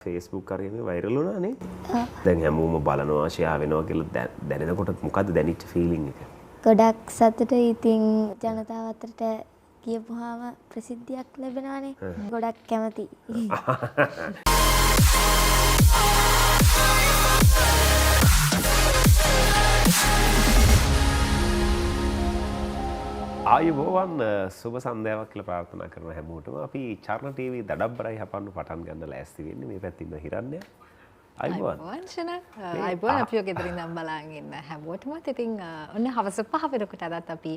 Facebook කරගෙන viral වුණානේ. දැන් හැමෝම බලනවා ෂෙයා වෙනවා කියලා දැනෙනකොට මොකද්ද දැනෙච්ච ෆීලිං එක? ගොඩක් සතුටුයි. ඉතින් ජනතාව අතරට කියපුවාම ප්‍රසිද්ධියක් ලැබෙනවානේ. ගොඩක් කැමතියි. ආයුබෝවන් සුබ සන්ධ්‍යාවක් කියලා ප්‍රාර්ථනා කරන හැමෝටම අපි චර්ණ ටීවී දඩබ්බරයි හපන්න පටන් ගන්න ලෑස්ති වෙන්නේ. මේ පැත්තේ ඉන්න හිරන්නේ. ආයුබෝවන්. ආයුබෝවන් අපි ගෙදරින් ඉඳන් බලන් ඉන්න හැමෝටම ඉතින් ඔන්න හවස 5 වෙනකොට අදත් අපි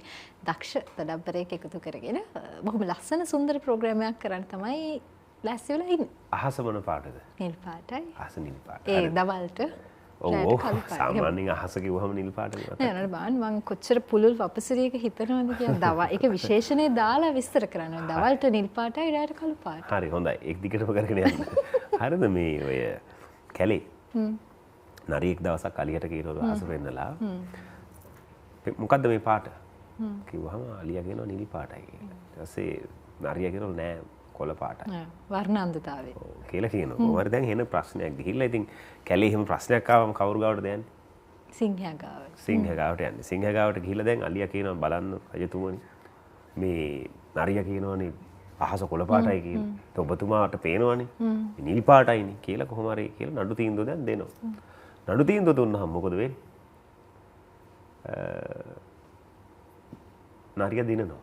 දක්ෂ දඩබ්බරයෙක් එකතු කරගෙන බොහොම ලස්සන සුන්දර ප්‍රෝග්‍රෑමයක් කරන්න තමයි ලෑස්ති වෙලා ඉන්නේ. අහස මොන පාටද? නිල් පාටයි. අහස නිල් පාට. ඒ දවල්ට ඔව් සාමාන්‍යයෙන් අහස කිව්වම නිල් පාට නේ. නෑ නේද බාන් මං කොච්චර පුළුල් වපසිරියක හිතනවද කියලා දවල් ඒක විශේෂණේ දාලා විස්තර කරන්න ඕනේ. දවල්ට නිල් පාටයි රාත්‍රීට කළු පාටයි. හරි හොඳයි. ඒක දිගටම කරගෙන යන්න. හරිද මේ ඔය කැලේ. නරියෙක් දවසක් අලියට කියනවලු අහස වෙන්නලා. මොකද්ද මේ පාට? කිව්වහම අලියා කියනවා නිල් පාටයි කියලා. ඊට පස්සේ නරියා කියනවා නෑ කොළ පාටයි. වර්ණාන්දතාවය. ඔව් කියලා කියනවා. කොහොමද දැන් එන ප්‍රශ්නයක් ගිහිල්ලා ඉතින් කැලේ එහෙම ප්‍රශ්නයක් ආවම කවුරු ගාවටද යන්නේ? සිංහයා ගාව. සිංහයා ගාවට යන්නේ. සිංහයා ගාවට ගිහිල්ලා දැන් අලියා කියනවා බලන්න රජතුමනි මේ නරියා කියනවනේ අහස කොළ පාටයි කියලා. ඒත් ඔබතුමාට පේනවනේ නිල් පාටයිනේ කියලා කොහොම හරි කියලා නඩු තීන්දුව දැන් දෙනවා. නඩු තීන්දුව දුන්නාම මොකද වෙන්නේ? නරියා දිනනවා.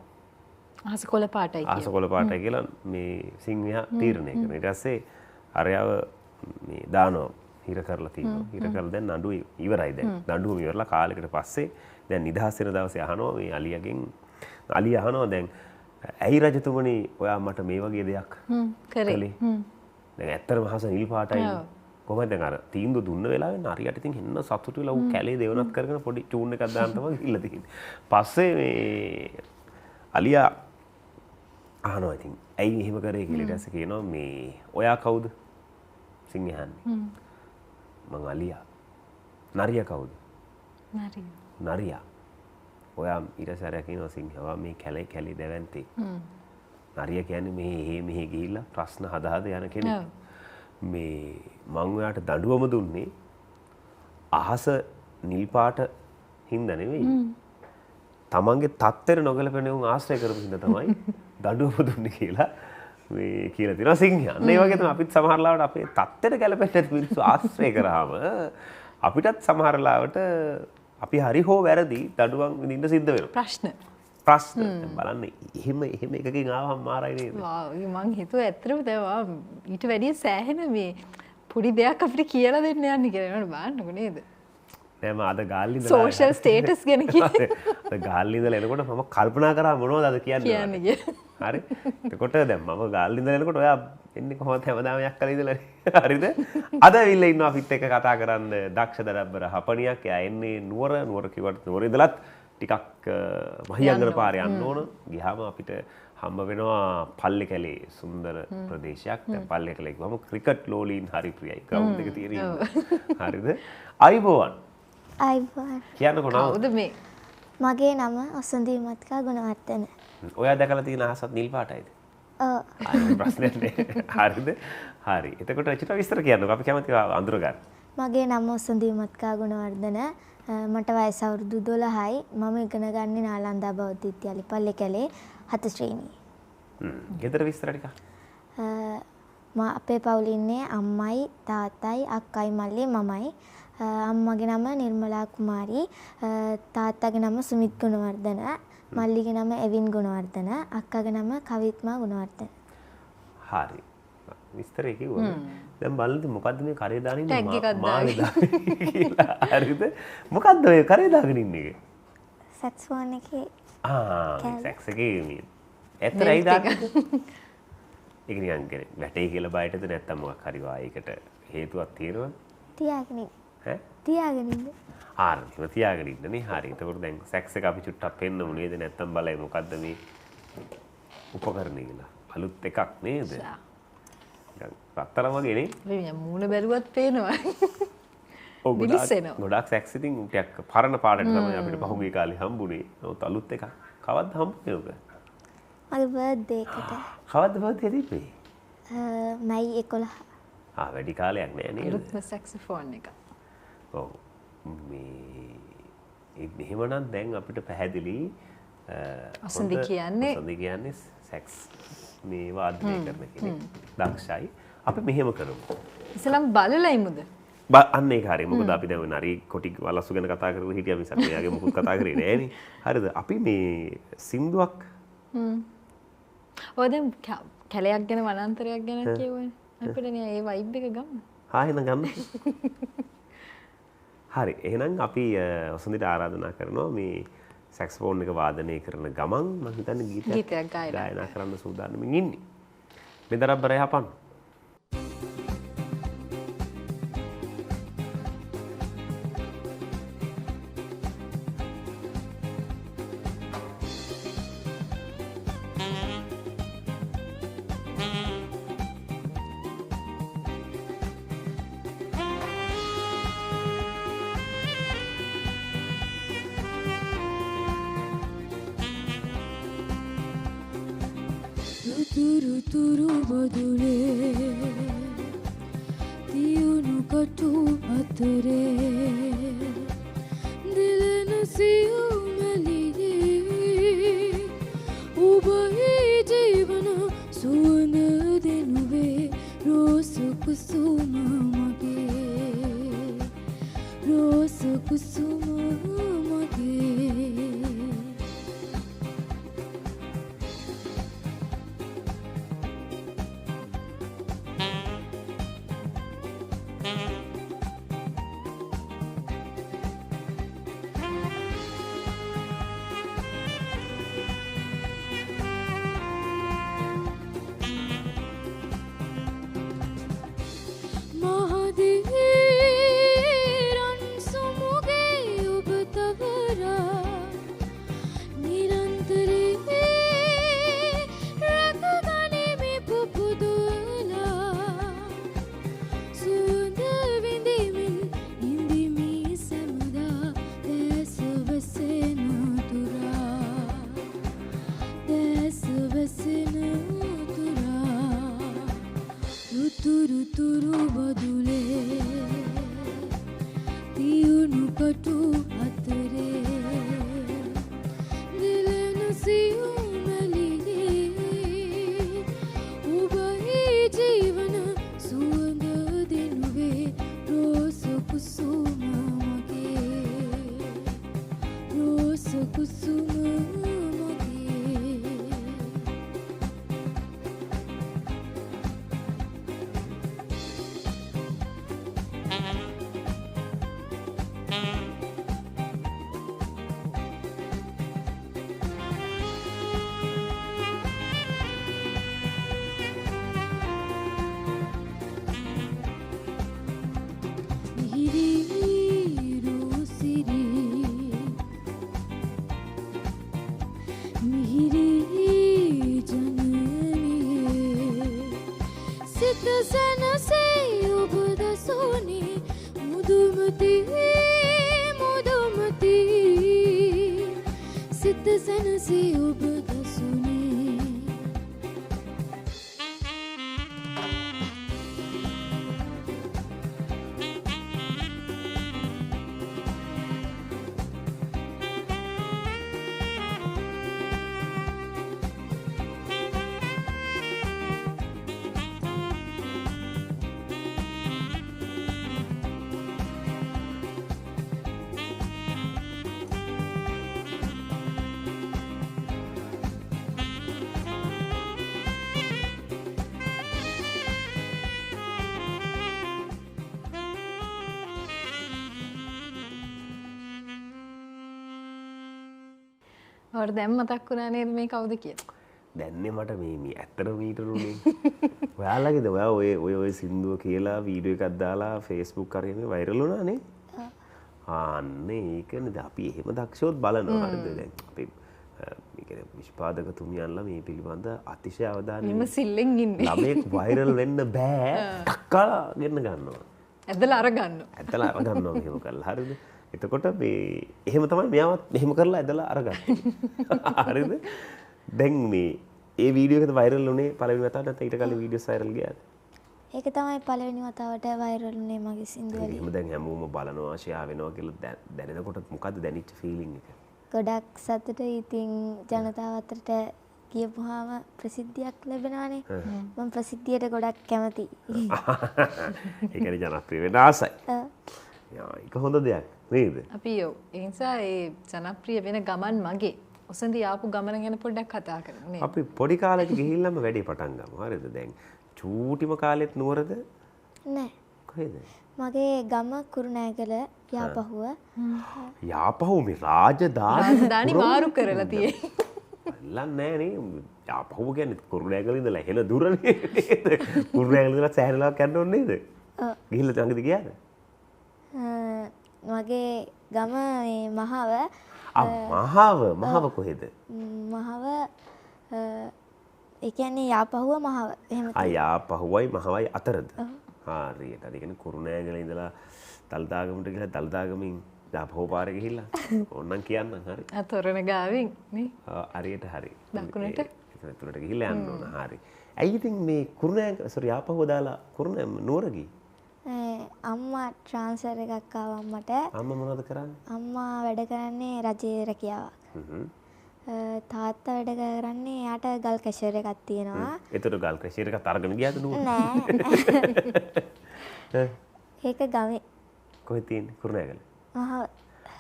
අහස කොළ පාටයි කියලා. අහස කොළ පාටයි කියලා මේ සිංහයා තීරණය කරනවා. ඊට පස්සේ අරයව මේ දානවා හිර කරලා තියෙනවා. හිර කරලා දැන් නඩුව ඉවරයි දැන්. නඩුව ඉවරලා කාලයකට පස්සේ දැන් නිදහස් වෙන දවසේ අහනවා මේ අලියාගෙන් අලියා අහනවා දැන් ඇයි රජතුමනි ඔයා මට මේ වගේ දෙයක් කරේ? දැන් ඇත්තටම අහස නිල් පාටයි. කොහොමද දැන් අර තීන්දුව දුන්න වෙලාවේ නරියට ඉතින් හෙන්න සතුටු වෙලා ඌ කැලේ දෙවනත් කරගෙන පොඩි චූන් එකක් දාන්න තමයි ගිහිල්ලා තියෙන්නේ. පස්සේ මේ අලියා අහනවා ඉතින් ඇයි එහෙම කරේ කියලා. ඊට පස්සේ කියනවා මේ ඔයා කවුද? සිංහයා අහන්නේ. මං අලියා. නරියා කවුද? නරියා. ඔයා ඊට පස්සේ අරයා කියනවා සිංහයා මේ කැලේ දැවැන්තේ. නරියා කියන්නේ මෙහෙ ගිහිල්ලා ප්‍රශ්න හදා යන කෙනෙක්. මේ මං ඔයාට දඬුවම දුන්නේ අහස නිල් පාට හින්දා නෙවෙයි. තමන්ගේ තත්ත්වෙට නොගැලපෙන උන් ආශ්‍රය කරපු හින්දා තමයි දඬුවම දුන්නේ කියලා මේ කියලා තියෙනවා සිංහයා. අන්න ඒ වගේ තමයි අපිත් සමහර ලාවට අපේ තත්ත්වෙට ගැලපෙන්නේ නැති මිනිස්සු ආශ්‍රය කරාම අපිටත් සමහර ලාවට අපි හරි හෝ වැරදි දඬුවම් විඳින්න සිද්ධ වෙනවා. ප්‍රශ්න බලන්න එහෙම එකකින් ආවම මාරයි නේද? මං හිතුවා ඇත්තටම දැන් ඊට වැඩිය සෑහෙන මේ පොඩි දෙයක් අපිට කියලා දෙන්න යන්නේ කියලා නේද බලන්නකො නේද? නෑ මම අද ගාල්ලි ඉඳලා සෝෂල් ස්ටේටස් ගැන කියන්නේ. අද ගාල්ලි ඉඳලා එනකොට මම කල්පනා කරා මොනවද අද කියන්නේ. හරි. එතකොට දැන් මම ගාල්ලි ඉඳලා එනකොට ඔයා එන්නේ කොහොමද හැමදාම යක්කලා ඉඳලා හරිද? අද ඇවිල්ලා ඉන්නවා අපිත් එක්ක කතා කරන්න දක්ෂ දඩබ්බර හපනියක්. එයා එන්නේ නුවර කිව්වට නුවර ඉඳලත් ටිකක් මහියංගන පාරේ යන්න ඕන. ගියාම අපිට හම්බ වෙනවා පල්ලේ කැලේ සුන්දර ප්‍රදේශයක්. දැන් පල්ලේ කැලේ ගිහම ක්‍රිකට් ලෝලීන් හරි ප්‍රියයි. ග්‍රවුන්ඩ් එක තියෙන. හරිද? ආයුබෝවන්. ආයුබෝවන්. කියන්නකෝ නම. කවුද මේ? මගේ නම ඔසන්දී මත්කා ගුණවර්ධන. ඔයා දැකලා තියෙන අහසත් නිල් පාටයිද? ඔව්. ආයෙ ප්‍රශ්නයක් නෑ. හරිද? හරි. එතකොට චිත්‍ර විස්තර කියන්නකෝ. අපි කැමති අඳුර ගන්න. මගේ නම ඔසන්දී මත්කා ගුණවර්ධන. මට වයස අවුරුදු 12යි. මම ඉගෙන ගන්නේ නාලන්දා බෞද්ධ විද්‍යාලය පල්ලේ කැලේ 7 ශ්‍රේණියේ. ගෙදර විස්තර ටික. අපේ පවුලේ ඉන්නේ අම්මයි තාත්තයි අක්කයි මල්ලි මමයි. අම්මගේ නම නිර්මලා කුමාරී, තාත්තගේ නම සුමිත් ගුණවර්ධන, මල්ලිගේ නම එවින් ගුණවර්ධන, අක්කගේ නම කවිත්මා ගුණවර්ධන. හරි. විස්තරේ කිව්වා. දැන් බලන්න මොකද්ද මේ කරේ දාගෙන ටැග් එකක් දාගෙන කියලා. හරිද? මොකද්ද ඔය කරේ දාගෙන ඉන්නේ? සැක්සෝෆෝන් එකේ සැක්ස් එකේ මේ ඇත්තරයි දාන්නේ. ඒක නිකන් වැටේ කියලා බයටද නැත්තම් මොකක් හරි වායයකට හේතුවක් තියෙනවද? තියාගෙන ඈ? තියාගෙන ඉන්න. හරි. තියාගෙන ඉන්නනේ. හරි. එතකොට දැන් සැක්ස් එක අපි චුට්ටක් පෙන්නමු නේද? නැත්තම් බලයි මොකද්ද මේ උපකරණය කියලා. අලුත් එකක් නේද? රත්තරන් වගේ නේ? මේ මූණ බැලුවත් පේනවා. ඔව් ගොඩාක් සැක්ස් ඉතින් ටිකක් පරණ පාටට තමයි අපිට පහුගිය කාලේ හම්බුනේ. නමුත් අලුත් එකක්. කවද්ද හම්බුනේ ඔබ? මගේ බර්ත්ඩේ එකට. කවද්ද බර්ත්ඩේ තිබ්බේ? මයි 11. වැඩි කාලයක් නෑ නේද? අලුත්ම සැක්සෆෝන් එක. ඔව්. මේ එහෙමනම් දැන් අපිට පැහැදිලි වසන්ති කියන්නේ සැක්ස් මේ වාදනය කරන කෙනෙක්. දක්ෂයි. අපි මෙහෙම කරමු. ඉස්සලම් බලලයිමුද? අන්න ඒක හරියි. මොකද අපි දැන් නරි කොටි වලස්සු ගැන කතා කරලා හිටියා මිසක් මෙයාගේ මොකුත් කතා කරේ නෑනේ. හරිද? අපි මේ සින්දුවක් ඔය දැන් කැලයක් ගැන වනාන්තරයක් ගැන කියවනේ. අපිට නේ ඒ වයිබ් එක ගන්න. එහෙනම් ගන්න. හරි. එහෙනම් අපි වසන්තිට ආරාධනා කරනවා මේ සැක්සෆෝන් එක වාදනය කරන ගමන් මම හිතන්නේ ගීතයක් ගායනා කරන්න සූදානම්ින් ඉන්නේ. මෙදරබ්බර යහපන්. තුරු බදුලේ තියුණු කටු අතරේ දිලන සියුමැලියේ ඔබේ ජීවන සුවඳ දෙනුවේ රෝස කුසුම මගේ රෝස කුසුම මගේ ඔයාලට දැන් මතක් වුණා නේද මේ කවුද කියලා? දැන්නේ මට මේ ඇත්තටම මීටරුනේ. ඔයාලගේද ඔයා ඔය සින්දුව කියලා වීඩියෝ එකක් දාලා Facebook කරේ මේ වෛරල් වුණා නේ? අන්න ඒකනේ අපි එහෙම දක්ෂයොත් බලනවා හරිද දැන් අපි මේ කියන්නේ නිෂ්පාදකතුමියන්ලා මේ පිළිබඳ අතිශය අවධානය විමසිල්ලෙන් ඉන්නේ. ළමෙක් වෛරල් වෙන්න බෑ ටක්කලා ගෙන්න ගන්නවා. ඇදලා අර ගන්නවා. ඇදලා අර ගන්නවා මෙහෙම කරලා හරිද? එතකොට මේ එහෙම තමයි මෙයාවත් මෙහෙම කරලා ඇදලා අරගන්නේ. හරිද? දැන් මේ ඒ වීඩියෝ එකද වෛරල් වුණේ පළවෙනි වතාවට නැත්නම් ඊට කලින් වීඩියෝස් වෛරල් ගියාද? ඒක තමයි පළවෙනි වතාවට වෛරල් වුණේ මගේ සින්දුව වලින්. එහෙම දැන් හැමෝම බලනවා ෂෙයා වෙනවා කියලා දැනෙනකොට මොකද්ද දැනෙච්ච ෆීලිං එක? ගොඩක් සතුටුයි. ඉතින් ජනතාව අතරට ගියපුවාම ප්‍රසිද්ධියක් ලැබෙනවානේ. මම ප්‍රසිද්ධියට ගොඩක් කැමතියි. ඒ කියන්නේ ජනප්‍රිය වෙන්න ආසයි. ඒක හොඳ දෙයක් නේද? අපි යෝ ඒ නිසා ඒ ජනප්‍රිය වෙන ගමන් මගේ ඔසන්දි ආපු ගමන ගැන පොඩ්ඩක් කතා කරමු නේ. අපි පොඩි කාලෙක ගිහිල්ලාම වැඩේ පටන් ගමු. හරිද? දැන් චූටිම කාලෙත් නුවරද? නෑ. කොහෙද? මගේ ගම කුරුණෑගල යාපහුව. යාපහුව මේ රාජධානි මාරු කරලා තියෙන්නේ. අල්ලන්නේ නේ. යාපහුව කියන්නේ කුරුණෑගල ඉඳලා එහෙන දුරනේ නේද? කුරුණෑගල ඉඳලා සෑහෙනලාවක් යන්න ඕනේ නේද? ඔව්. ගිහිල්ලා ළඟද ගියාද? මගේ ගම මේ මහව. මහව කොහෙද? මහව ඒ කියන්නේ යාපහුව මහව. එහෙම යාපහුවයි මහවයි අතරද? හරියට. ඒ කියන්නේ කුරුණෑගල ඉඳලා දල්දාගමට ගිහලා දල්දාගමින් යාපහුව පාරේ ගිහිල්ලා ඕන්නම් කියන්නම් හරි. තොරණ ගාවින් නේ. හරියට හරි. දකුණට ඒකට ගිහිල්ලා යන්න ඕන. හරි. ඇයි ඉතින් මේ කුරුණෑගල යාපහුව දාලා නුවර ගියේ? අම්මා ට්‍රාන්ස්ෆර් එකක් ආවා අම්මට. අම්මා මොනවද කරන්නේ? අම්මා වැඩ කරන්නේ රජයේ රැකියාවක්. තාත්තා වැඩ කරන්නේ යාට ගල් කැෂර් එකක් තියෙනවා. ඒතර ගල් කැෂර් එකක් අරගෙන ගියාද නුවර? නෑ. ඒක ගමේ. කොහෙද තියෙන්නේ? කුරුණෑගල. මහව.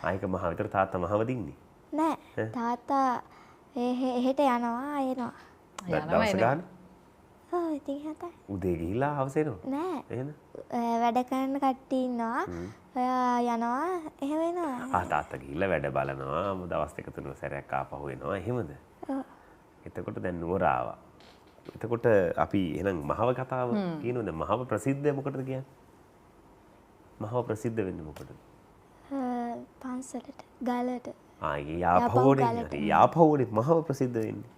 ආයික මහව විතර තාත්තා මහව දින්නේ? නෑ. තාත්තා එහෙට යනවා එනවා. දවස් ගන්න? ඔව් ඉතින් හතයි. උදේ ගිහිල්ලා හවස එනවා? නෑ. එහෙනම් වැඩ කරන කට්ටිය ඉන්නවා. ඔයා යනවා එහෙම එනවා. තාත්තා ගිහිල්ලා වැඩ බලනවා. දවස් දෙක තුන සැරයක් ආපහු එනවා. එහෙමද? ඔව්. එතකොට දැන් නුවර ආවා. එතකොට අපි එහෙනම් මහව කතාව කියනොද? මහව ප්‍රසිද්ධ මොකටද කියන්නේ? මහව ප්‍රසිද්ධ වෙන්නේ මොකටද? පන්සලට ගලට. යාපහුවනේ මහව ප්‍රසිද්ධ වෙන්නේ.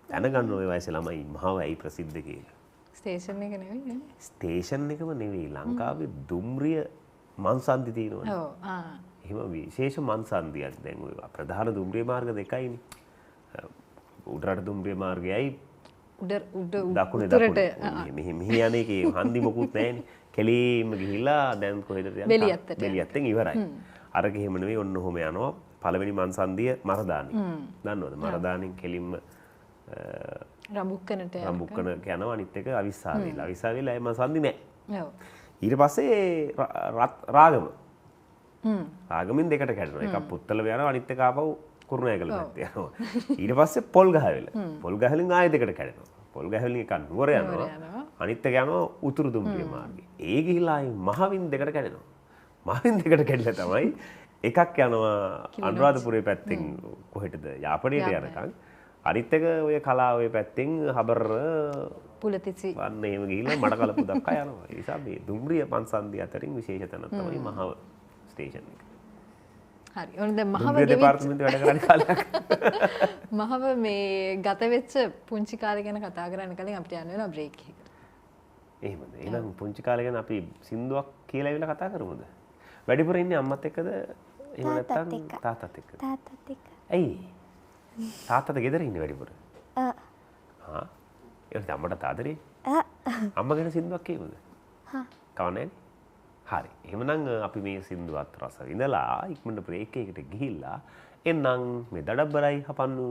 දැනගන්න ඔය වයසේ ළමයි මහව ඇයි ප්‍රසිද්ධ කියලා. ස්ටේෂන් එක නෙවෙයි නේ. ස්ටේෂන් එකම නෙවෙයි ලංකාවේ දුම්රිය මන්සන්ධි තියෙනවනේ. ඔව්. එහෙම විශේෂ මන්සන්ධියක් දැන් ඔය ප්‍රධාන දුම්රිය මාර්ග දෙකයිනේ. උඩරට දුම්රිය මාර්ගයයි දකුණේ මෙහි යන එකේ හන්දි මොකුත් නැහැනේ. කෙලින්ම ගිහිල්ලා දැන් කොහෙද යන්නේ? බෙලියත්තෙන් ඉවරයි. අරක එහෙම නෙවෙයි ඔන්න ඔහොම යනවා. පළවෙනි මන්සන්ධිය මරදානි. දන්නවද? මරදානින් කෙලින්ම රඹුක්කනට යනවා. අනිත් එක අවිස්සාවේල. අවිස්සාවේල එම සන්ධි නැහැ. ඔව්. ඊට පස්සේ රාගම. රාගමින් දෙකට කැඩෙනවා. එකක් පුත්තල යනවා අනිත් එක ආපහු කුරුණෑගල පැත්තේ යනවා. ඊට පස්සේ පොල්ගහවෙල. පොල්ගහවෙලින් ආයෙ දෙකට කැඩෙනවා. පොල්ගහවෙලින් එක නුවර යනවා. අනිත් එක යනවා උතුරු දුම්රිය මාර්ගේ. ඒ ගිහිලා ආයෙ මහවින් දෙකට කැඩෙනවා. මහවින් දෙකට කැඩිලා තමයි එකක් යනවා අනුරාධපුරේ පැත්තෙන් කොහෙටද යාපනයට යනකම්. අනිත් එක ඔය කලාවේ පැත්තෙන් හබර පුලතිසි වන්න එහෙම ගිහිල්ලා මඩ කලපු දක්වා යනවා. ඒ නිසා මේ දුම්රිය පන්සන්ධිය අතරින් විශේෂ තැනක් තමයි මහව ස්ටේෂන් එක. හරි. ඔන්න දැන් මහව දෙපාර්තමේන්තුවේ වැඩ කරන කාලයක්. මහව මේ ගත වෙච්ච පුංචි කාලේ ගැන කතා කරන්න කලින් අපිට යන්න වෙනවා බ්‍රේක් එකකට. එහෙමද? එහෙනම් පුංචි කාලේ ගැන අපි සින්දුවක් කියලා ඉවිලා කතා කරමුද? වැඩිපුර ඉන්නේ අම්මත් එක්කද? එහෙම නැත්නම් තාත්තත් එක්කද? තාත්තත් එක්ක. ඇයි? තාත්තද ගෙදර ඉන්නේ වැඩිපුර? ආ. ඒක අම්මට ආදරේ? අම්මා ගැන සින්දුවක් කියමුද? කවන්නේ? හරි. එහෙමනම් අපි මේ සින්දුවත් රස විඳලා ඉක්මනට බ්‍රේක් එකකට ගිහිල්ලා එන්නම් මේ දඩබ්බරයි හපන්නු.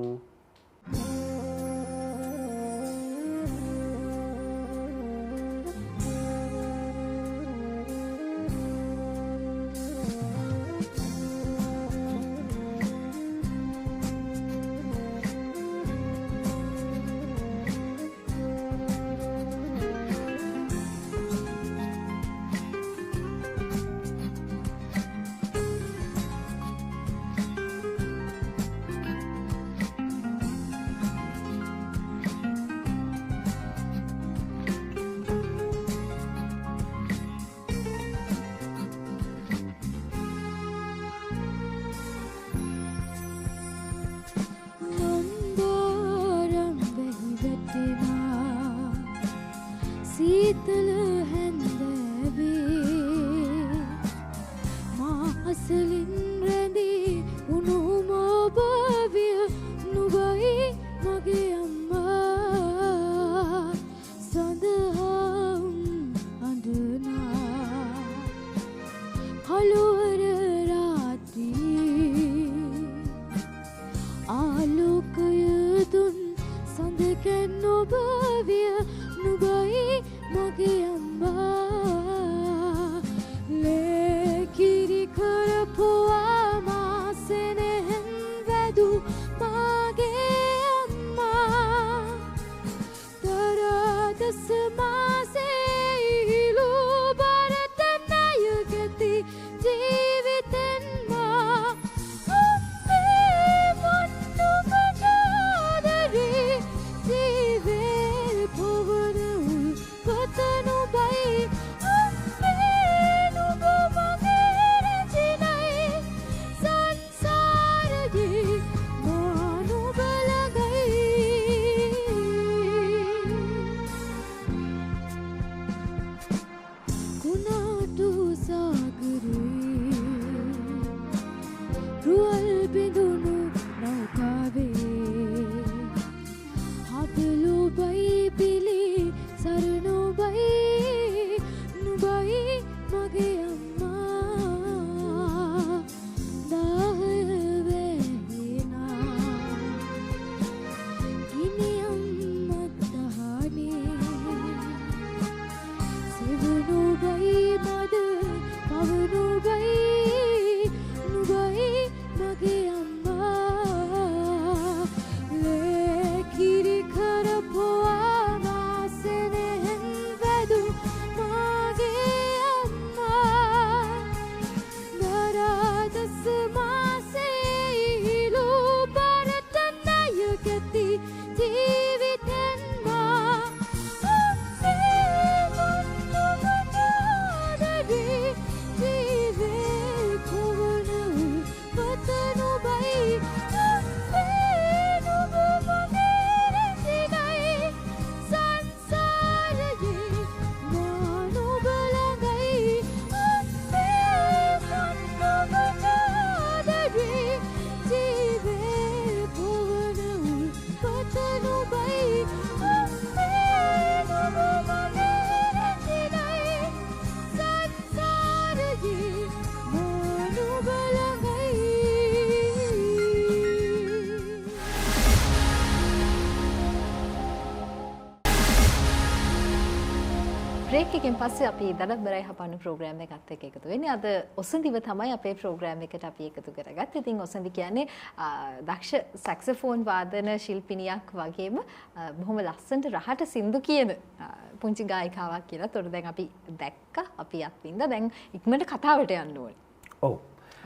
බ්‍රේක් එකෙන් පස්සේ අපි දඩබ්බරයි හපන්න ප්‍රෝග්‍රෑම් එකත් එක්ක එකතු වෙන්නේ. අද ඔසන්දිව තමයි අපේ ප්‍රෝග්‍රෑම් එකට අපි එකතු කරගත්තේ. ඉතින් ඔසන්දි කියන්නේ දක්ෂ සැක්සෆෝන් වාදන ශිල්පිනියක් වගේම බොහොම ලස්සනට රහට සින්දු කියන පුංචි ගායිකාවක් කියලා. ඒතකොට දැන් අපි දැක්කා, අපි අත්විඳා. දැන් ඉක්මනට කතාවට යන්න ඕනේ. ඔව්.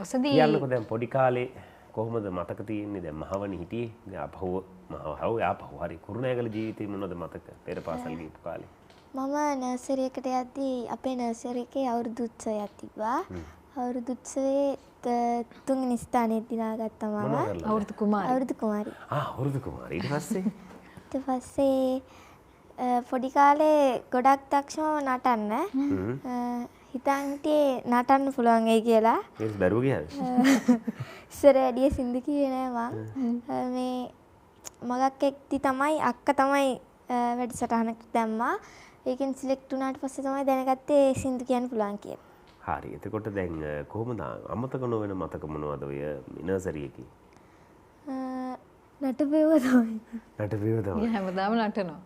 ඔසන්දි කියන්නකෝ දැන් පොඩි කාලේ කොහොමද මතක තියෙන්නේ? දැන් මහවණි හිටියේ. දැන් ආපහු හරි කුරුණෑගල ජීවිතේ මොනවද මතක? පෙර පාසල් ගිහපු කාලේ. මම නර්සරි එකට යද්දී අපේ නර්සරි එකේ අවුරුදු උත්සවයක් තිබ්බා. අවුරුදු උත්සවයේ තුන්වෙනි ස්ථානයේ දිනාගත්තා මම. අවුරුදු කුමාරි. අවුරුදු කුමාරි. අවුරුදු කුමාරි. ඊට පස්සේ පොඩි කාලේ ගොඩක් දක්ෂම නටන්න. හිතන් හිටියේ නටන්න පුළුවන් වෙයි කියලා. ඒක දරුවෝ කියන්නේ. ඉස්සර වැඩිය සින්දු කිව්වේ නෑ මම. මේ මගක් එක්ටි තමයි අක්කා තමයි වැඩසටහනකට දැම්මා. ඒකෙන් සිලෙක්ට් වුණාට පස්සේ තමයි දැනගත්තේ සින්දු කියන්න පුළුවන් කියලා. හරි. එතකොට දැන් කොහොමද අමතක නොවන මතක මොනවද ඔය නර්සරි එකේ? නටපේව තමයි. නටපේව තමයි. හැමදාම නටනවා.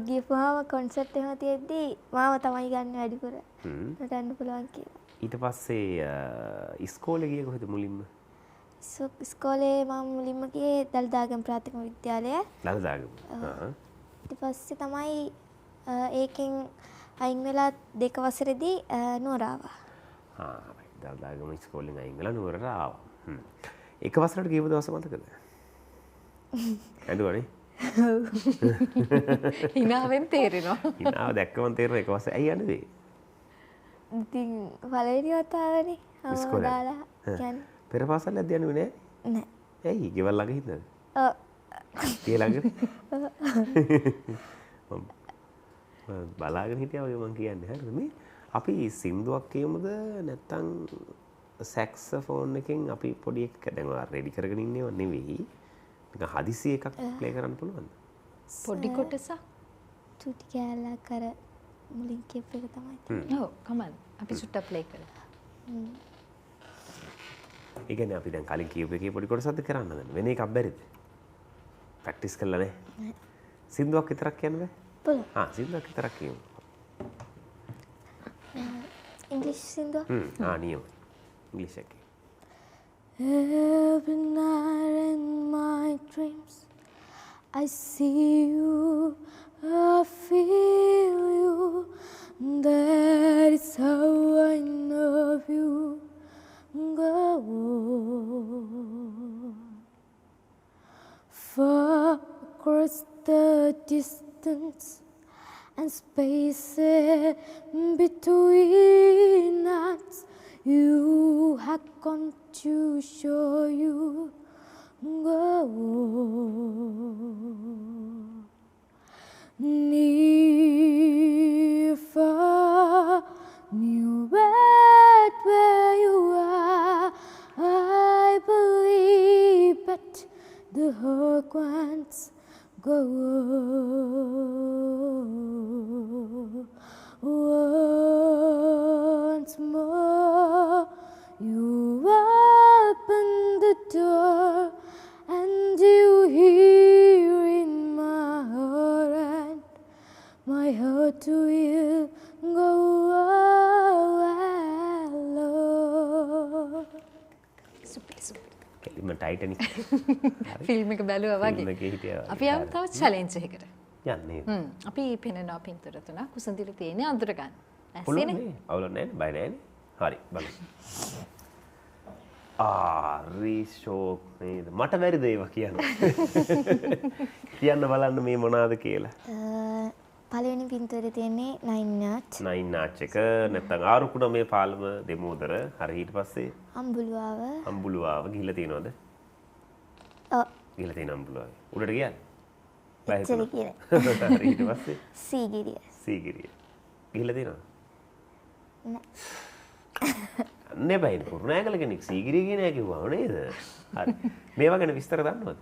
ගියපුවාම කොන්සර්ට් එහෙම තියෙද්දි මාව තමයි ගන්න වැඩිපුර නටන්න පුළුවන් කියලා. ඊට පස්සේ ඉස්කෝලේ ගියේ කොහෙද මුලින්ම? ඉස්කෝලේ මම මුලින්ම ගියේ දළදාගම ප්‍රාථමික විද්‍යාලය. දළදාගම. ඊට පස්සේ තමයි ඒකෙන් අයින් වෙලා 2 වසරේදී නුවර ආවා. දළදාගම ඉස්කෝලෙන් අයින් වෙලා නුවරට ආවා. එක වසරකට ගියපු දවස මතකද? ඇඬුවනේ. හිනාවෙන් තේරෙනවා. හිනාව දැක්කම තේරෙනවා එක වසරේ. ඇයි ඇඬුවේ? ඉතින් පළවෙනි වතාවනේ අම්මා දාලා කියන්නේ. පෙර පාසල් යද්දී ඇඬුවේ නෑ? නෑ. ඇයි? ගෙවල් ළඟ හින්දාද? ඔව්. ඒ ළඟනේ. බලාගෙන හිටියා වගේ මං කියන්නේ. හරිද? මේ අපි සින්දුවක් කියමුද නැත්නම් සැක්සෆෝන් එකෙන් අපි පොඩි එකක් දැන් රෙඩි කරගෙන ඉන්නේව නෙවෙයි. නිකන් හදිසි එකක් ප්ලේ කරන්න පුළුවන්ද? පොඩි කොටසක්. චුටි කැලක් කර මුලින් කියපු එක තමයි. ඔව් කමන්න. අපි සුට්ටක් ප්ලේ කරලා. ඒ කියන්නේ අපි දැන් කලින් කියපු එකේ පොඩි කොටසක්ද කරන්න දැන්. වෙන එකක් බැරිද? ප්‍රැක්ටිස් කරලා නැහැ. සින්දුවක් විතරක් කියන්න බෑ? පුළුවන්. සින්දුවක් විතරක් කියමු. ඉංග්‍රීසි සින්දුව? නියම. ඉංග්‍රීසි එකේ. Every night in my dreams I see you, I feel you. That is how I love you. Go on. Far across the distance and space between us, you have gone to show you. Go on. Near, far, new bed where you are. I believe that the heart wants go once more. You open the door and you hear in my heart, and my heart will go alone. කෙලින්ම Titanic. Film එක බැලුවා වගේ. Film එකේ හිටියා. අපි යමු තව challenge එකකට. යන්නේ. අපි පෙනෙනවා පින්තූර තුනක් කුසඳිලි තියෙන්නේ අඳුර ගන්න. පුළුවන් ඇස්සෙනේ. නේ. අවුල නැහැ, බය නැහැ. හරි බලමු. රීෂෝක් නේද? මට බැරිද ඒවා කියන්න? කියන්න බලන්න මේ මොනවාද කියලා. පළවෙනි පින්තූරේ තියෙන්නේ 9 notch. 9 notch එක නැත්නම් ආරුකුණ මේ පාලම දෙමෝදර. හරි ඊට පස්සේ අම්බුලුවාව. අම්බුලුවාව ගිහිල්ලා තියෙනවද? ඔව්. ගිහිල්ලා තියෙන අම්බුලුවාව. උඩට ගියාද? එච්චර කියන්නේ. හරි ඊට පස්සේ සීගිරිය. සීගිරිය. ගිහිල්ලා තියෙනවද? නෑ. අන්නේ බයි කුරුණෑගල කෙනෙක් සීගිරිය කියන එක කිව්වම නේද? හරි. මේවා ගැන විස්තර දන්නවද?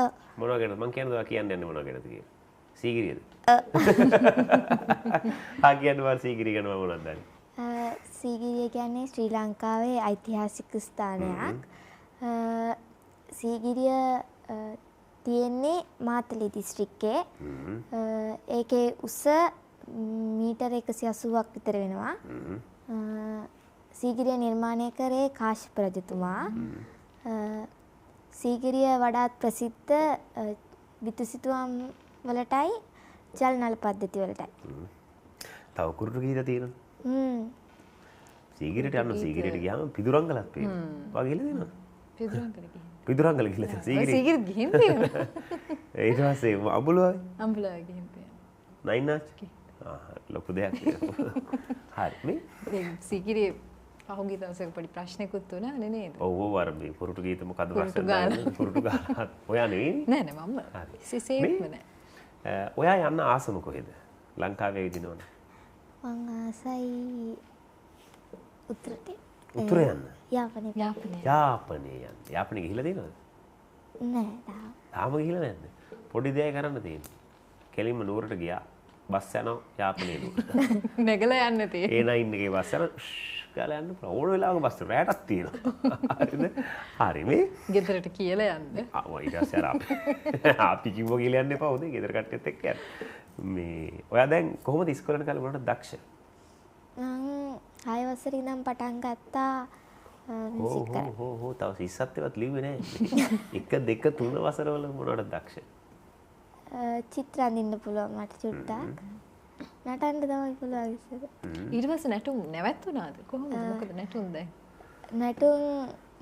ඔව්. මොනවා ගැනද? මං කියනවා කියන්න යන්නේ මොනවා ගැනද කියලා. සීගිරියද? කියන්න සීගිරිය ගැන මොනවද දන්නේ? සීගිරිය කියන්නේ ශ්‍රී ලංකාවේ ඓතිහාසික ස්ථානයක්. සීගිරිය තියෙන්නේ මාතලේ දිස්ත්‍රික්කයේ. ඒකේ උස මීටර 180ක් විතර වෙනවා. සීගිරිය නිර්මාණය කරේ කාශ්‍යප රජතුමා. සීගිරිය වඩාත් ප්‍රසිද්ධ බිතුසිතුවම් වලටයි ජල් නල පද්ධති වලටයි. තව කුරුටු ගීත තියෙනවා. සීගිරියට යන්න සීගිරියට ගියාම පිදුරංගලක් පේනවා. ඔයා ගිහලා දෙනවා. පිදුරංගල ගිහලා තියෙනවා. සීගිරිය ගිහින් තියෙනවා. ඊට පස්සේ අඹුලුවයි. අම්බුලා ගිහින් තියෙනවා. නයිනාච්. ලොකු දෙයක්. හරි මේ දැන් සීගිරිය පහුගිය දවසක පොඩි ප්‍රශ්නයක්ත් වුණා නේද? ඔව් අර මේ කුරුටු ගීත මොකද්ද ප්‍රශ්නේ? කුරුටු ගාලා. ඔයා නෙවෙයි. නෑ මම. සිසේක්ම නෑ. ඔයා යන්න ආසම කොහෙද? ලංකාවේ විදිනවනේ. මං ආසයි උතුරට. උතුර යන්න. යාපනයේ. යාපනයේ යන්න. යාපනයේ ගිහිල්ලා තියෙනවද? නෑ තාම ගිහිල්ලා නැද්ද? පොඩි දෙයක් කරන්න තියෙන්නේ. කෙලින්ම නුවරට ගියා. බස් යනවා යාපනයේ නුවරට. නැගලා යන්න තියෙන්නේ. A9 එකේ බස් යන ගාලා යන්න ඕන වෙලාවක බස් රැටක් තියෙනවා. හරිද? හරි මේ ගෙදරට කියලා යන්න. ඊට පස්සේ අර අපි කිව්වා කියලා යන්න එපා උදේ ගෙදර කට්ටියත් එක්ක යන්න. මේ ඔයා දැන් කොහොමද ඉස්කෝලේට කාලේ මොනවද දක්ෂ? මං 6 වසරේ ඉඳන් පටන් ගත්තා මියුසික් කරන්න. හෝ තව 30ත් ලිව්වේ නැහැ. 1 2 3 වසරවල මොනවද දක්ෂ? චිත්‍ර අඳින්න පුළුවන් මට චුට්ටක්. නටන්න තමයි පුළුවන් ඉස්සර. ඊට පස්සේ නැටුම් නැවැත්තුණාද? කොහොමද? මොකද නැටුම් දැන්? නැටුම්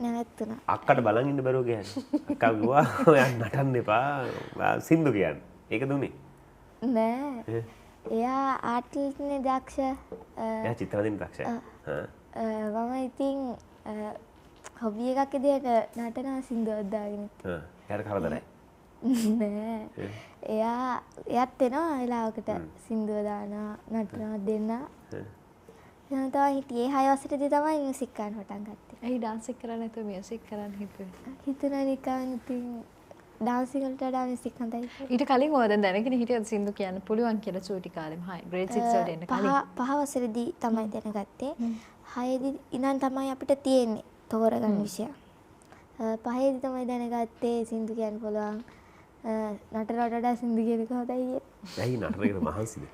නැවැත්තුණා. අක්කට බලන් ඉන්න බැරුව කියන්නේ. අක්කා කිව්වා ඔයා නටන්න එපා. සින්දු කියන්නේ. ඒක දුන්නේ. නෑ. එයා ආර්ට්ලනේ දක්ෂ. එයා චිත්‍ර අඳින්න දක්ෂයි. මම ඉතින් හොබි එකක් විදියට නටනවා සින්දුවක් දාගෙන. එයාට කරදරයි. නෑ. එයාත් එනවා වෙලාවකට සින්දුව දානවා නටනවා දෙන්න. එහෙනම් තමයි හිටියේ 6 වසරේදී තමයි මියුසික් කරන්න පටන් ගත්තේ. ඇයි ඩාන්ස් එක කරන්නේ නැතුව මියුසික් කරන්න හිතුවේ? හිතුණා නිකන් ඉතින් ඩාන්සින් වලට වඩා මියුසික් හොඳයි. ඊට කලින් ඔය දැන් දැනගෙන හිටියද සින්දු කියන්න පුළුවන් කියලා චූටි කාලෙම හයි ග්‍රේඩ් 6 වලට එන්න කලින්. පහ වසරේදී තමයි දැනගත්තේ. 6 දී ඉඳන් තමයි අපිට තියෙන්නේ තෝරගන්න විෂය. 5 දී තමයි දැනගත්තේ සින්දු කියන්න පුළුවන්. නටනට වඩා සින්දු කියන එක හොඳයි. ඇයි නටනකට මහන්සිද?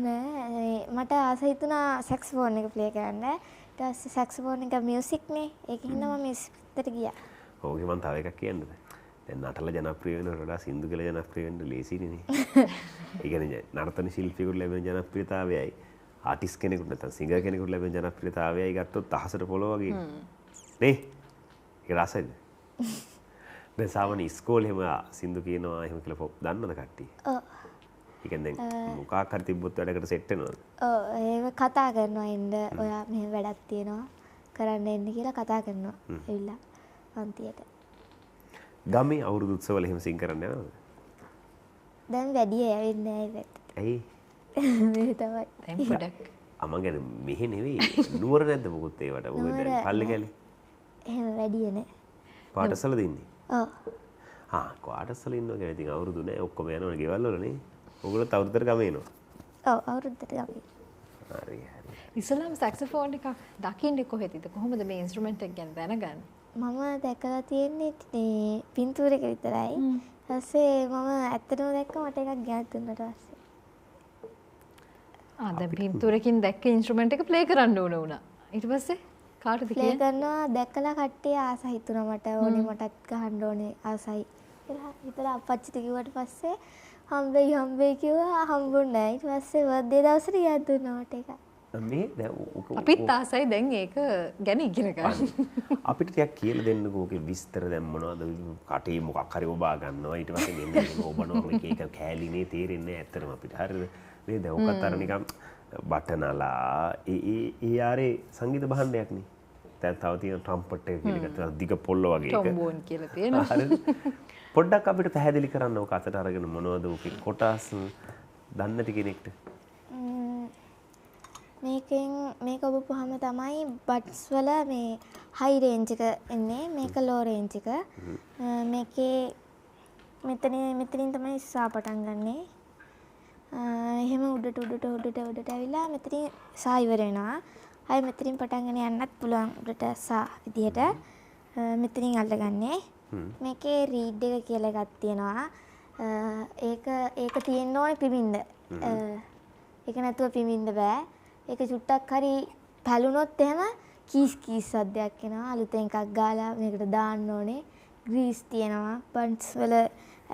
නෑ මට ආස හිතුණා සැක්සෆෝන් එක ප්ලේ කරන්න. ඊට පස්සේ සැක්සෆෝන් එක මියුසික් නේ. ඒකින් හින්දා මම මියුසික්ට ගියා. ඕකේ මම තව එකක් කියන්නද? දැන් නටලා ජනප්‍රිය වෙනවට වඩා සින්දු කියලා ජනප්‍රිය වෙන්න ලේසියිනේ නේ. ඒ කියන්නේ නර්තන ශිල්පියෙකුට ලැබෙන ජනප්‍රියතාවයයි ආටිස්ට් කෙනෙකුට නැත්නම් සිංගර් කෙනෙකුට ලැබෙන ජනප්‍රියතාවයයි ගත්තොත් අහසට පොළොව වගේ. නේ? ඒක රසයිද? දැන් සාමාන්‍ය ඉස්කෝලේ එහෙම සින්දු කියනවා එහෙම කියලා පොප් දන්නවද කට්ටිය? ඔව්. ඒ කියන්නේ මොකක් හරි තිබ්බොත් වැඩකට සෙට් වෙනවද? ඔව් ඒක කතා කරනවා එන්න ඔයා මෙහෙම වැඩක් තියෙනවා කරන්න එන්න කියලා කතා කරනවා. එවිලා පන්තියට. ගමේ අවුරුදු උත්සවවල එහෙම සිං කරන්න යනවද? දැන් වැඩි ඇවිල්ලා නැහැ ඒකට. ඇයි? මේ තමයි. දැන් පොඩක්. මං කියන්නේ මෙහෙ නෙවෙයි නුවර නැද්ද මොකුත් ඒවට? මොකද දැන් පල්ලි කැලේ. එහෙම වැඩි නෑ. පාටසල දෙන්නේ? ඔව්. පාටසල ඉන්නවා කියන්නේ ඉතින් අවුරුදු නෑ ඔක්කොම යනවනේ ගෙවල් වල නේ. ඔයගොල්ලෝ අවුරුද්දට ගම එනවා. ඔව් අවුරුද්දට ගම. හරි හරි. ඉස්ලාම් සැක්සෆෝන් එකක් දකින්නේ කොහෙදද? කොහොමද මේ ඉන්ස්ට්‍රුමන්ට් එක ගැන දැනගන්නේ? මම දැකලා තියෙන්නේ මේ පින්තූර එක විතරයි. ඊපස්සේ මම ඇත්තටම දැක්කම මට එකක් ගෙනත් දුන්නාට පස්සේ. දැන් පින්තූරකින් දැක්ක ඉන්ස්ට්‍රුමන්ට් එක ප්ලේ කරන්න ඕන වුණා. ඊට පස්සේ කාටද ප්ලේ කරනවා දැකලා කට්ටිය ආස හිතුණා මට ඕනේ මටත් ගහන්න ඕනේ ආසයි. කියලා හිතලා අප්පච්චිට කිව්වට පස්සේ හම්බෙයි කිව්වා හම්බුනේ නැහැ. ඊට පස්සේ බර්ත්ඩේ දවසට ගෙනත් දුන්නා මට එකක්. මේ දැන් අපිත් ආසයි දැන් ඒක ගැන ඉගෙන ගන්න. අපිට ටිකක් කියලා දෙන්නකෝ ඔකේ විස්තර දැන් මොනවද කටේ මොකක් හරි ඔබා ගන්නවා ඊට පස්සේ මෙන්න ඔබනවා එක එක කෑලිනේ තේරෙන්නේ නැහැ ඇත්තටම අපිට හරිද මේ දැන් ඔකත් අර නිකන් බටනලා ඒ ආරේ සංගීත භාණ්ඩයක් නේ දැන් තව තියෙන ට්‍රම්පට් එක කියලා එකක් දිග පොල්ල වගේ එක ටොම්බෝන් කියලා තියෙනවා හරිද පොඩ්ඩක් අපිට පැහැදිලි කරන්න ඕක අතට අරගෙන මොනවද ඔකේ කොටස් දන්නේ නැති කෙනෙක්ට මේක ඔබපුවාම තමයි බට්ස් වල මේ හයි රේන්ජ් එක එන්නේ මේක ලෝ රේන්ජ් එක මේකේ මෙතනින් තමයි සා පටන් ගන්නෙ එහෙම උඩට ඇවිල්ලා මෙතනින් සා ඉවර වෙනවා ආයෙ මෙතනින් පටන්ගෙන යන්නත් පුළුවන් උඩට සා විදිහට මෙතනින් අල්ලගන්නේ මේකේ රීඩ් එක කියලා එකක් තියෙනවා ඒක තියෙන්න ඕනේ පිමින්ද ඒක නැතුව පිඹින්න බෑ. ඒක චුට්ටක් හරි පැලුනොත් එහෙම කීස් කීස් සද්දයක් එනවා. අලුතෙන් එකක් ගාලා මේකට දාන්න ඕනේ. ග්‍රීස් තියෙනවා. බන්ස් වල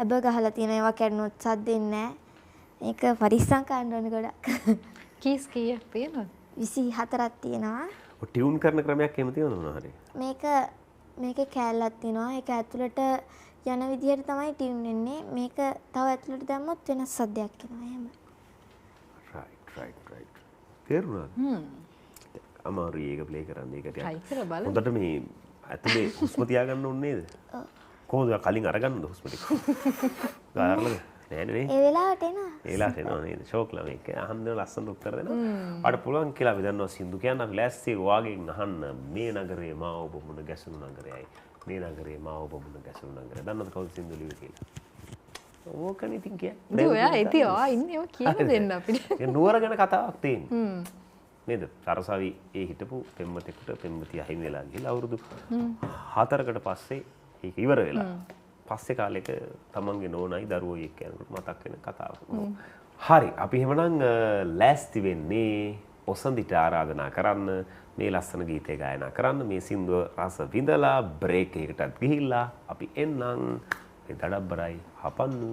ඇබ ගහලා තියෙන ඒවා කැඩුනොත් සද්දෙන්නේ නැහැ. මේක පරිස්සම් කරන්න ඕනේ ගොඩක්. කීස් කීයක් තියෙනවද? 24ක් තියෙනවා. ඔය ටියුන් කරන ක්‍රමයක් එහෙම තියෙනවද මොනවා හරි? මේකේ කෑල්ලක් තියෙනවා. ඒක ඇතුළට යන විදිහට තමයි ටියුන් වෙන්නේ. මේක තව ඇතුළට දැම්මොත් වෙනස් සද්දයක් එනවා. එහෙම. right. තේරුණාද? අමාරුයි ඒක ප්ලේ කරන්න ඒක ටිකක්. try කරලා බලන්න. හොඳට මේ ඇතුලේ හුස්ම තියාගන්න ඕනේ නේද? ඔව්. කොහොමද කලින් අරගන්නද හුස්ම ටික? ගාරලද? නෑනේ. ඒ වෙලාවට එනවා. ඒ වෙලාවට එනවා නේද? ෂෝක්ලා මේක අහන්න ලස්සන උත්තර දෙනවා. අර පුළුවන් කියලා අපි දන්නවා සින්දු කියන්න අපි ලෑස්ති වාගෙන් අහන්න මේ නගරේ මා ඔබ මුණ ගැසුණු නගරයයි. මේ නගරේ මා ඔබ මුණ ගැසුණු නගරය. දන්නවද කවුද සින්දු ලිව්වේ කියලා? ඕකනේ ඉතින් කියන්නේ. ඉතින් ඔයා ඉතින් ආ ඉන්නේ ඔය කියලා දෙන්න අපිට. ඒ නුවර ගැන කතාවක් තියෙන්නේ. නේද? සරසවි ඒ හිටපු පෙම්වතෙකුට පෙම්වතිය අහිමි වෙලා ගිහලා අවුරුදු 4කට පස්සේ ඒක ඉවර වෙලා. පස්සේ කාලෙක තමන්ගේ නෝනයි දරුවෝයි එක්ක යනකොට මතක් වෙන කතාවක්. හරි අපි එහෙමනම් ලෑස්ති වෙන්නේ ඔසන්දිට ආරාධනා කරන්න මේ ලස්සන ගීතය ගායනා කරන්න මේ සින්දුව රස විඳලා බ්‍රේක් එකකටත් ගිහිල්ලා අපි එන්නම් මේ දඩබ්බරයි හපන්නු.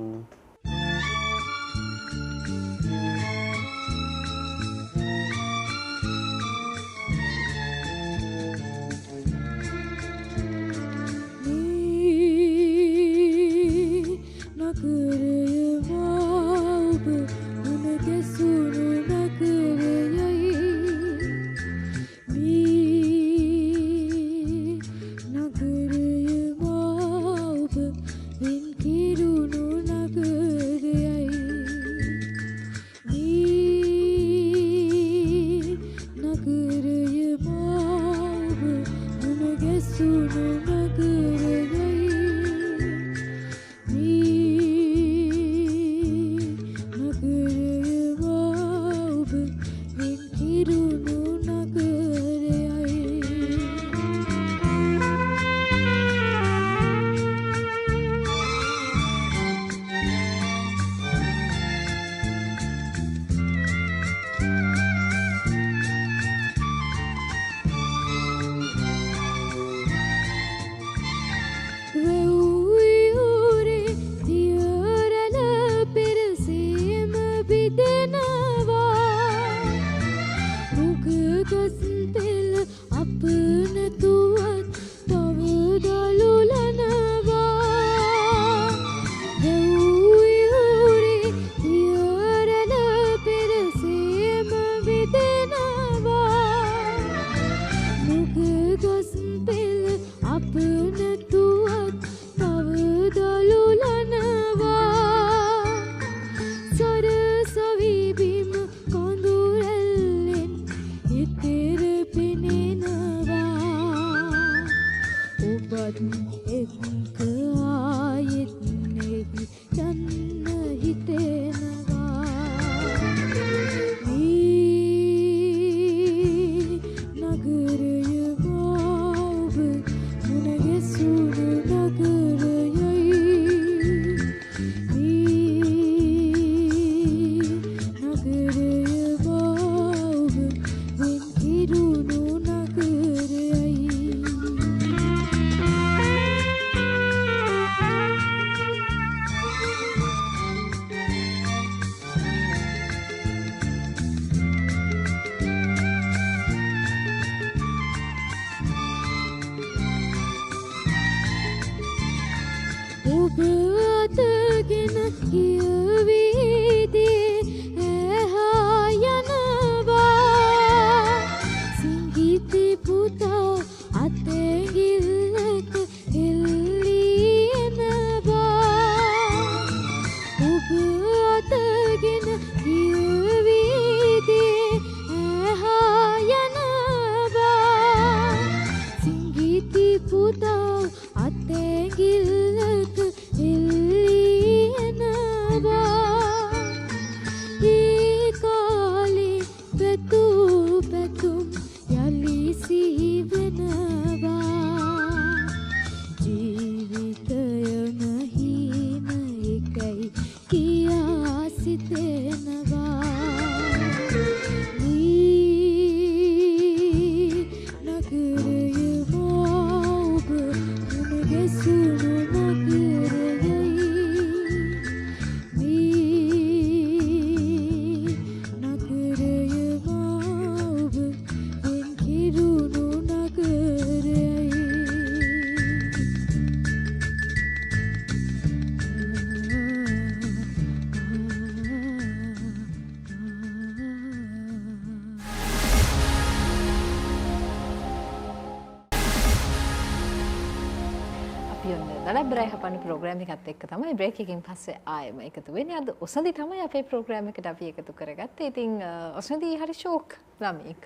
අපි ඔන්න දඩබ්බරයි හපන්න ප්‍රෝග්‍රෑම් එකත් එක්ක තමයි බ්‍රේක් එකකින් පස්සේ ආයෙම එකතු වෙන්නේ. අද ඔසඳි තමයි අපේ ප්‍රෝග්‍රෑම් එකට අපි එකතු කරගත්තේ. ඉතින් ඔසඳි හරි ෂෝක් ළමෙක්.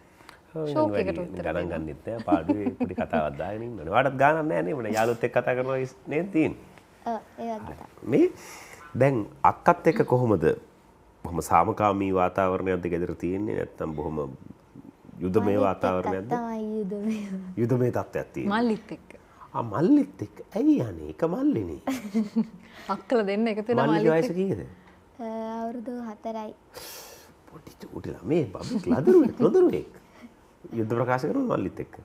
ෂෝක් එකට උත්තර ගණන් ගන්නෙත් නෑ පාඩුවේ පොඩි කතාවක් දාගෙන ඉන්නවනේ. ඔයාටත් ගානක් නෑ නේ මොන යාළුවොත් එක්ක කතා කරනවා නේද තියෙන්නේ. ඒ වගේ මේ දැන් අක්කත් එක්ක කොහොමද? බොහොම සාමකාමී වාතාවරණයක්ද ගෙදර තියෙන්නේ නැත්නම් බොහොම යුදමය වාතාවරණයක්ද? තමයි යුදමය තත්ත්වයක් තියෙනවා. මල්ලිත් එක්ක. මල්ලිත් එක්ක ඇයි යන්නේ? එක මල්ලිනේ. අක්කලා දෙන්න එකතු වෙලා මල්ලිගේ මල්ලිත් වයස කීයද? අවුරුදු 4යි. පොඩි චූටි ළමේ බබෙක් ලදරුවෙක්. යුද්ධ ප්‍රකාශ කරනවා මල්ලිත් එක්ක.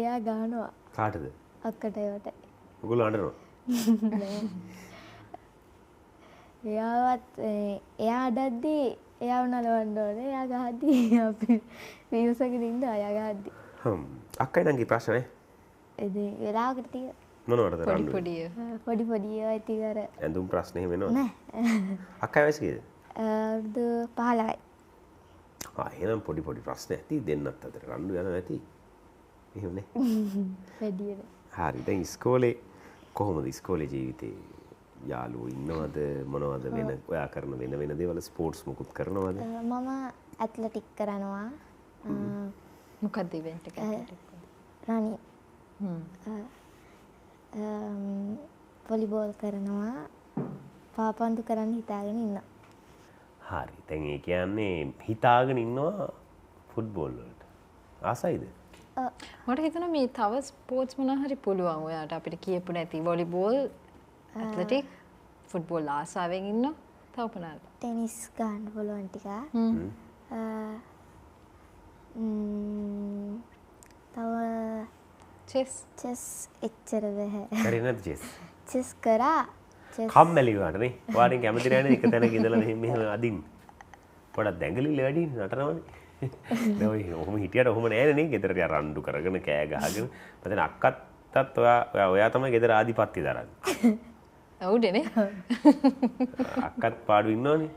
එයා ගානවා කාටද? අක්කට ඒවට. ඔයගොල්ලෝ අඬනවා. එයාවත් එයා අඩද්දී එයාව නලවන්න ඕනේ. එයා ගහද්දී අපි විවසගෙන ඉන්න අය ගහද්දී. අක්කයි නංගි ප්‍රශ්න නැහැ. ඉතින් වෙලාවකට තියෙන මොනවටද පොඩි රණ්ඩු? පොඩි පොඩි ඒවා ඉතින් අර ඇඳුම් ප්‍රශ්න එහෙම එනවද? නෑ. අක්කයි වයස කීයද? අවුරුදු 15යි. එහෙනම් පොඩි ප්‍රශ්න ඇති දෙන්නත් අතර රණ්ඩු යනවා ඇති. එහෙම නේ. වැඩියද. හරි. දැන් ඉස්කෝලේ කොහොමද ඉස්කෝලේ ජීවිතේ? යාළුවෝ ඉන්නවද මොනවද වෙන ඔයා කරන වෙන දේවල් ස්පෝර්ට්ස් මොකුත් කරනවද? මම ඇත්ලටික් කරනවා. මොකක්ද ඉවෙන්ට් එක? රනින්. වොලිබෝල් කරනවා. පාපන්දු කරන්න හිතාගෙන ඉන්නවා. හරි. දැන් ඒ කියන්නේ හිතාගෙන ඉන්නවා ෆුට්බෝල් වලට. ආසයිද? මට හිතෙනවා මේ තව ස්පෝර්ට්ස් මොනවා හරි පුළුවන් ඔයාට අපිට කියපු නැති වොලිබෝල් ඇත්ලටික් ෆුට්බෝල් ආසාවෙන් ඉන්නවා. තව මොනවාද? ටෙනිස් ගන්න පුළුවන් ටික. තව චෙස් එච්චර බෑ. කරේ නැද්ද චෙස්? චෙස් කරා. කම්මැලි වුණාට නේ. ඔයාලෙන් කැමති නැහැ නේද එක තැනක ඉඳලා මෙහෙම අදින්න. පොඩක් දැඟලිල්ල වැඩිනේ නටනවනේ. දැන් ඔය ඔහොම හිටියට ඔහොම නෑනේ නේ. ගෙදරට රණ්ඩු කරගෙන කෑ ගහගෙන. මතන අක්කටත් ඔයා තමයි ගෙදර ආධිපත්‍ය දරන්නේ. ඔව්නේ. අක්කත් පාඩු ඉන්නවනේ.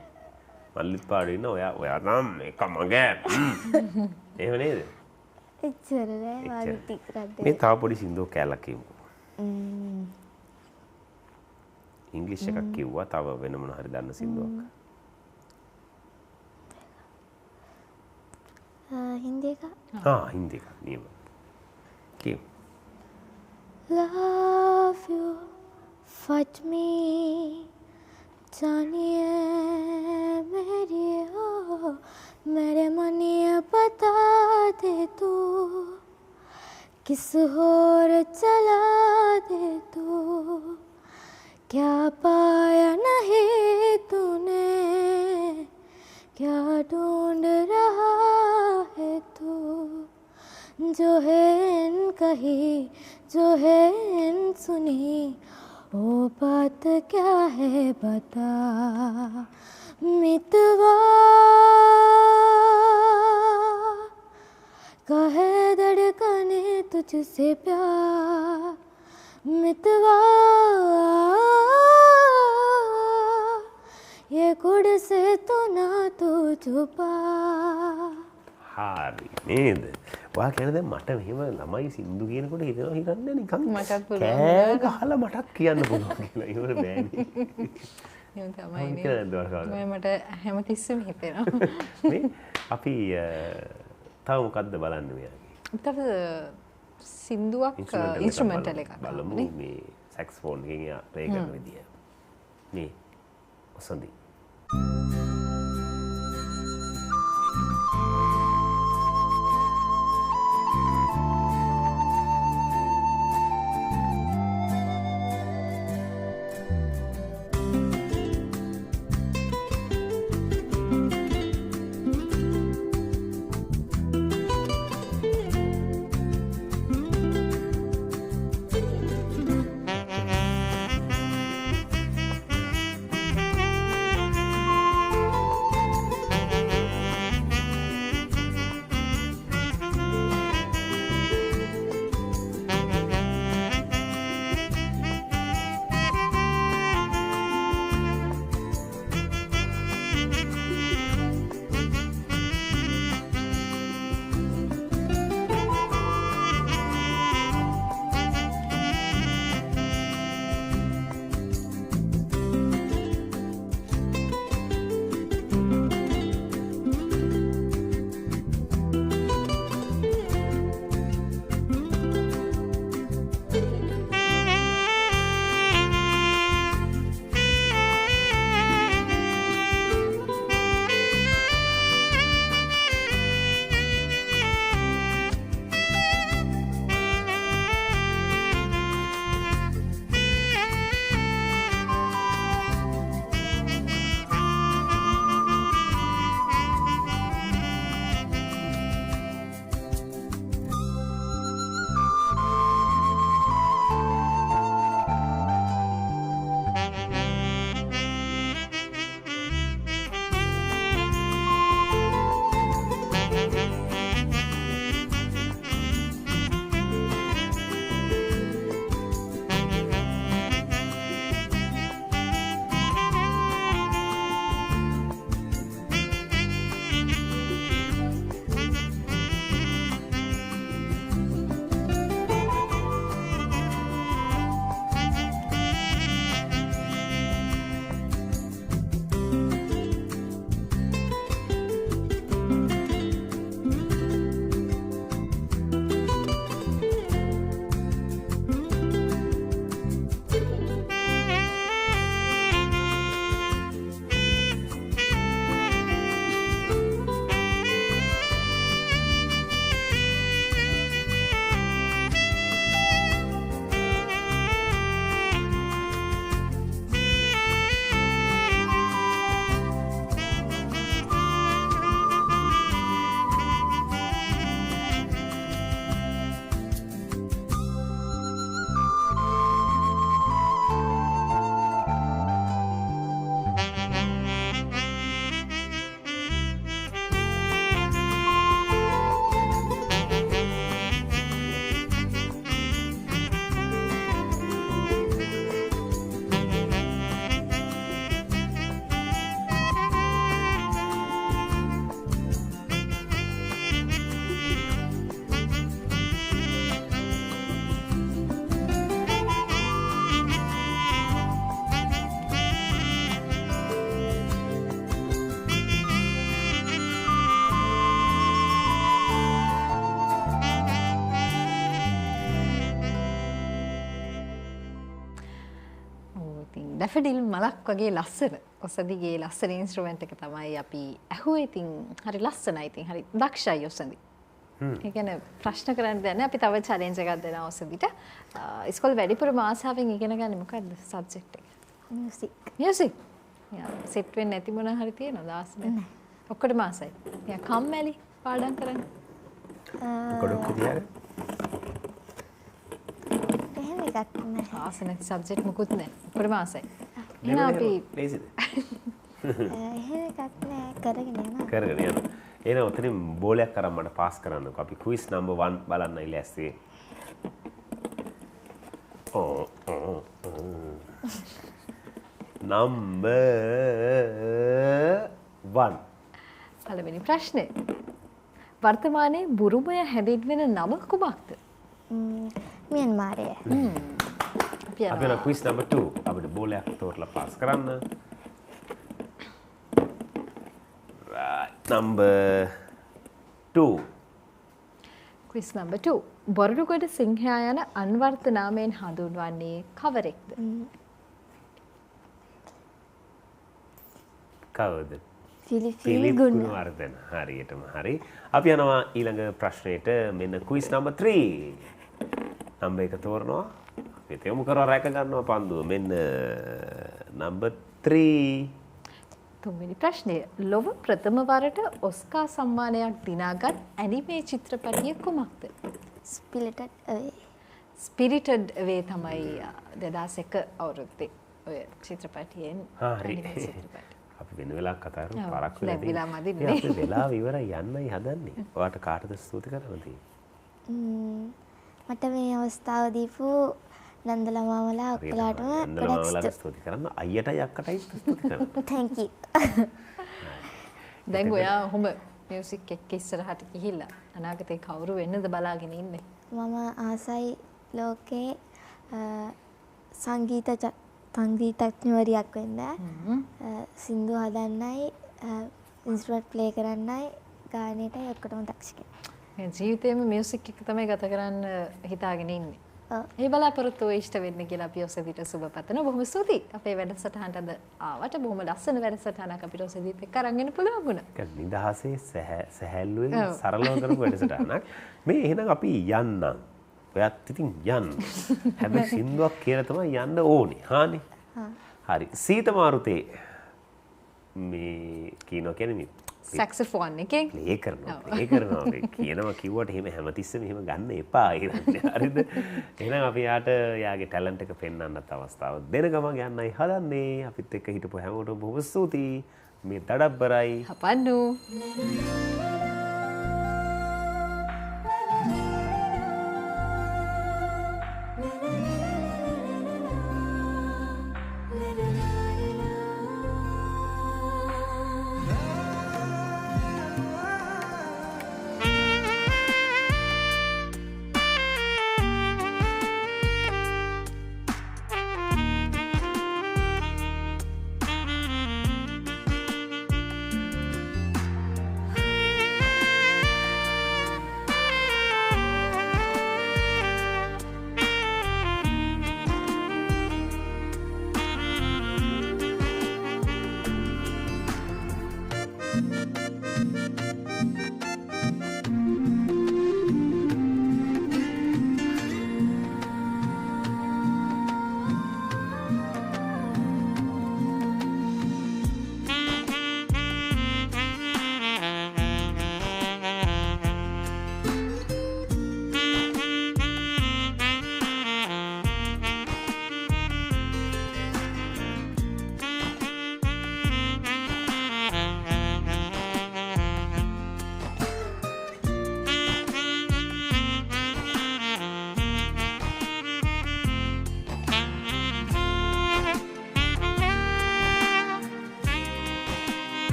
මල්ලිත් පාඩු ඉන්න ඔයා නම් එක මගේ. එහෙම නේද? එච්චර නෑ වාගේ ටික රද්ද. මේ තව පොඩි සින්දුවක් කැලක් කියමුකෝ. ඉංග්‍රීසි එකක් කිව්වා තව වෙන මොන හරි දන්න සින්දුවක්. හින්දි එක. හින්දි එකක් නියම. කියමු. Love you, fight me, जानिए मेरी हो, मेरे मनिए बता दे तू, किस और चला दे तू, क्या पाया नहीं तूने, क्या ढूंढ रहा है तू, जो है इन कही, जो है इन सुनी, वो बात क्या है बता, मितवा कहे धड़कने तुझसे प्यार, मितवा ये गुड़ से तो ना तू छुपा. හරි නේද? ඔයා කියන්නේ දැන් මට මෙහෙම ළමයි සින්දු කියනකොට හිතනවා හිතන්නේ නිකන් මටත් පුළුවන්. කෑ ගහලා මටත් කියන්න පුළුවන් කියලා. ඒක බෑනේ. එහෙම තමයි නේ. කියලා නේද ඔයාලා? මට හැමතිස්සෙම හිතෙනවා. මේ අපි තව මොකද්ද බලන්නේ මෙයාගේ? තව සින්දුවක් ඉන්ස්ට්‍රුමන්ටල් එකක් බලමු මේ සැක්ස්ෆෝන් එකෙන් එයා ප්ලේ කරන විදිය. මේ ඔසන්දි. ඩැෆඩිල් මලක් වගේ ලස්සන ඔසදිගේ ලස්සන ඉන්ස්ට්‍රුමන්ට් එක තමයි අපි ඇහුවේ. ඉතින් හරි ලස්සනයි. ඉතින් හරි දක්ෂයි ඔසදි. ඒ කියන්නේ ප්‍රශ්න කරන්න දෙන්නේ අපි තව චැලෙන්ජ් එකක් දෙනවා ඔසදිට. ඉස්කෝලේ වැඩිපුරම ආසාවෙන් ඉගෙන ගන්නේ මොකද්ද සබ්ජෙක්ට් එක? මියුසික්. සෙට් වෙන්නේ නැති මොනවා හරි තියෙනවද ආසනේ? ඔක්කොටම ආසයි. යා කම්මැලි පාඩම් කරන්න. ගොඩක් විදියට එහෙම එකක් නැහැ. ආස නැති සබ්ජෙක්ට් මොකුත් නැහැ. ඔක්කොටම ආසයි. එහෙනම් අපි ලේසිද? එහෙම එකක් නැහැ කරගෙන යනවා. කරගෙන යනවා. එහෙනම් ඔතනින් බෝලයක් අරන් මට පාස් කරන්නකෝ. අපි ක්විස් නම්බර් 1 බලන්නයි ලෑස්ති. නම්බර් 1. පළවෙනි ප්‍රශ්නේ. වර්තමානයේ බුරුමය හැඳින්වෙන නම කුමක්ද? මියන්මාරය. අපි අපි යන ක්විස් නම්බර් 2. අපිට බෝලයක් තෝරලා පාස් කරන්න. Number 2. Quiz number 2. බොරළුගොඩ සිංහයා යන අන්වර්ථ නාමයෙන් හඳුන්වන්නේ කවරෙක්ද? කවුද? ෆිලිප් ගුණවර්ධන. හරියටම හරි. අපි යනවා ඊළඟ ප්‍රශ්නෙට. මෙන්න ක්විස් නම්බර් 3. නම්බර් එක තෝරනවා. අපි තේරුම් කරලා රැක ගන්නවා පන්දුව. මෙන්න නම්බර් 3. තුන්වෙනි ප්‍රශ්නය. ලොව ප්‍රථම වරට ඔස්කා සම්මානයක් දිනාගත් ඇනිමේ චිත්‍රපටිය කුමක්ද? ස්පිරිටඩ් අවේ තමයි 2001 අවුරුද්දේ ඔය චිත්‍රපටියෙන් ඇනිමේ චිත්‍රපටිය. අපි වෙන වෙලාවක් කතා කරමු. පරක් වෙලා මදින්නේ. අපි වෙලාව ඉවරයි යන්නයි හදන්නේ. ඔයාට කාටද ස්තුති කරන්න තියෙන්නේ? මට මේ අවස්ථාව දීපු නන්දලා මාමලා ඔක්කොලාටම ගොඩක් ස්තුති කරන්න. අයියටයි අක්කටයි ස්තුති කරන්න. thank you. දැන් ඔයා ඔහොම මියුසික් එක්ක ඉස්සරහට ගිහිල්ලා අනාගතේ කවුරු වෙන්නද බලාගෙන ඉන්නේ? මම ආසයි ලෝකේ සංගීතඥවරියක් වෙන්න. සින්දු හදන්නයි, ඉන්ස්ට්‍රුමන්ට් ප්ලේ කරන්නයි, ගායනයටයි ඔක්කොටම දක්ෂ කෙනෙක්. මේ ජීවිතේම මියුසික් එක තමයි ගත කරන්න හිතාගෙන ඉන්නේ. ඒ බලාපොරොත්තු ඉෂ්ට වෙන්න කියලා අපි ඔසදිට සුබ පතනවා. බොහොම ස්තුතියි. අපේ වැඩසටහනට අද ආවට බොහොම ලස්සන වැඩසටහනක් අපිට ඔසදිත් එක්ක අරන් එන්න පුළුවන් වුණා. නිදහසේ සැහැල්ලුවෙන් සරලව කරපු වැඩසටහනක්. මේ එහෙනම් අපි යන්නම්. ඔයත් ඉතින් යන්න. හැබැයි සින්දුවක් කියලා තමයි යන්න ඕනේ. හානේ. හරි. සීත මාරුතේ මේ කියනවා කියන්නේ මේ සැක්සෆෝන් එකෙන් ප්ලේ කරනවා කියනවා කිව්වට එහෙම හැමතිස්සෙම එහෙම ගන්න එපා හරිද? එහෙනම් අපි යාට යාගේ ටැලන්ට් එක පෙන්වන්නත් අවස්ථාවක් දෙන ගමන් යන්නයි හදන්නේ. අපිත් එක්ක හිටපු හැමෝටම බොහොම ස්තුතියි. මේ දඩබ්බරයි හපන්නු